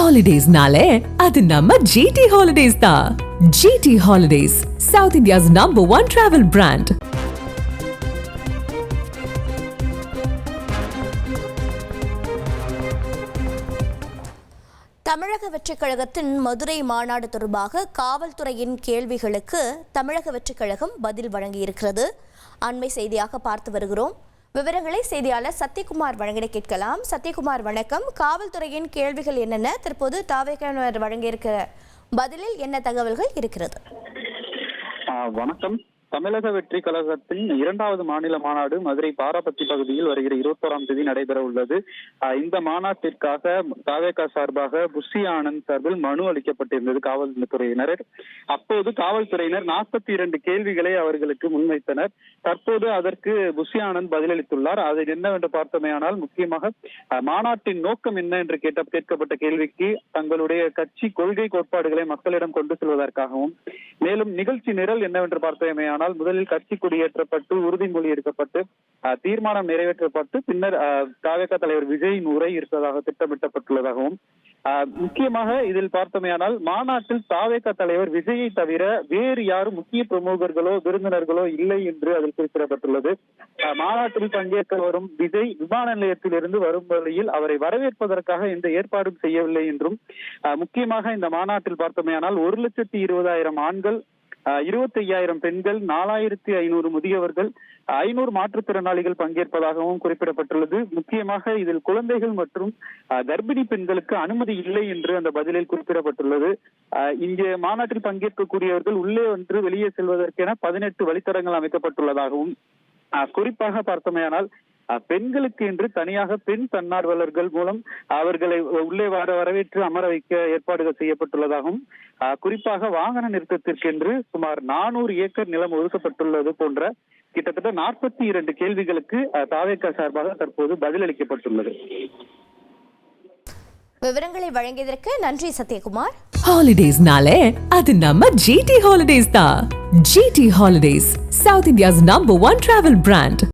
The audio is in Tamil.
ஹாலிடேஸ்னாலே அது நம்ம ஜிடி ஹாலிடேஸ் தான். GT holidays, south India's #1 travel brand. தமிழக வெற்றிக் கழகத்தின் மதுரை மாநாடு தொடர்பாக காவல்துறையின் கேள்விகளுக்கு தமிழக வெற்றிக் கழகம் பதில் வழங்கியிருக்கிறது. அண்மை செய்தியாக பார்த்து வருகிறோம். விவரங்களை செய்தியாளர் சத்யகுமார் வழங்கிட கேட்கலாம். சத்யகுமார் வணக்கம். காவல்துறையின் கேள்விகள் என்னென்ன, தற்போது தாவேக்காவினர் வழங்கியிருக்கிற பதிலில் என்ன தகவல்கள் இருக்கிறது? வணக்கம். தமிழக வெற்றி கழகத்தின் 2வது மாநில மாநாடு மதுரை பாராபத்தி பகுதியில் வருகிற 21ஆம் தேதி நடைபெற உள்ளது. இந்த மாநாட்டிற்காக தாவேகா சார்பாக புஷி ஆனந்த் சார்பில் மனு அளிக்கப்பட்டிருந்தது காவல்துறையினர். அப்போது காவல்துறையினர் 42 கேள்விகளை அவர்களுக்கு முன்வைத்தனர். தற்போது அதற்கு புஷி ஆனந்த் பதிலளித்துள்ளார். அது என்னவென்று பார்த்தோமேயானால், முக்கியமாக மாநாட்டின் நோக்கம் என்ன என்று கேட்கப்பட்ட கேள்விக்கு தங்களுடைய கட்சி கொள்கை கோட்பாடுகளை மக்களிடம் கொண்டு செல்வதற்காகவும், மேலும் நிகழ்ச்சி நிரல் என்னவென்று பார்த்தோமேயானால், முதலில் கட்சி கொடியேற்றப்பட்டு உறுதிமொழி எடுக்கப்பட்டு தீர்மானம் நிறைவேற்றப்பட்டு பின்னர் தாவேகா தலைவர் விஜயின் உரை இருப்பதாக திட்டமிட்டப்பட்டுள்ளதாகவும், முக்கியமாக இதில் பார்த்தோமேயானால் மாநாட்டில் தாவேகா தலைவர் விஜயை தவிர வேறு யாரும் முக்கிய பிரமுகர்களோ விருந்தினர்களோ இல்லை என்று அதில் குறிப்பிடப்பட்டுள்ளது. மாநாட்டில் பங்கேற்க வரும் விஜய் விமான நிலையத்திலிருந்து வரும் வழியில் அவரை வரவேற்பதற்காக எந்த ஏற்பாடும் செய்யவில்லை என்றும், முக்கியமாக இந்த மாநாட்டில் பார்த்தோமேயானால் 1,20,000 ஆண்கள், 25,000 பெண்கள், 4,500 முதியவர்கள், 500 மாற்றுத்திறனாளிகள் பங்கேற்பதாகவும் குறிப்பிடப்பட்டுள்ளது. முக்கியமாக இதில் குழந்தைகள் மற்றும் கர்ப்பிணி பெண்களுக்கு அனுமதி இல்லை என்று அந்த பதிலில் குறிப்பிடப்பட்டுள்ளது. இங்கே மாநாட்டில் பங்கேற்கக்கூடியவர்கள் உள்ளே ஒன்று வெளியே செல்வதற்கென 18 வழித்தடங்கள் அமைக்கப்பட்டுள்ளதாகவும், குறிப்பாக பார்த்தோமேயானால் பெண்களுக்கு என்று தனியாக பெண் தன்னார்வலர்கள் மூலம் அவர்களை உள்ளே வரவேற்று அமர வைக்க ஏற்பாடுகள் செய்யப்பட்டுள்ளதாகவும், குறிப்பாக வாகன நிறுத்தத்திற்கென்று சுமார் 400 ஏக்கர் நிலம் ஒதுக்கப்பட்டுள்ளது போன்ற கிட்டத்தட்ட 42 கேள்விகளுக்கு தாவேகா சார்பாக தற்போது பதிலளிக்கப்பட்டுள்ளது. விவரங்களை வழங்கியதற்கு நன்றி சத்யகுமார். ஹாலிடேஸ்னாலே அது நம்ம ஜிடி ஹாலிடேஸ் தான். GT holidays, south India's #1 travel brand.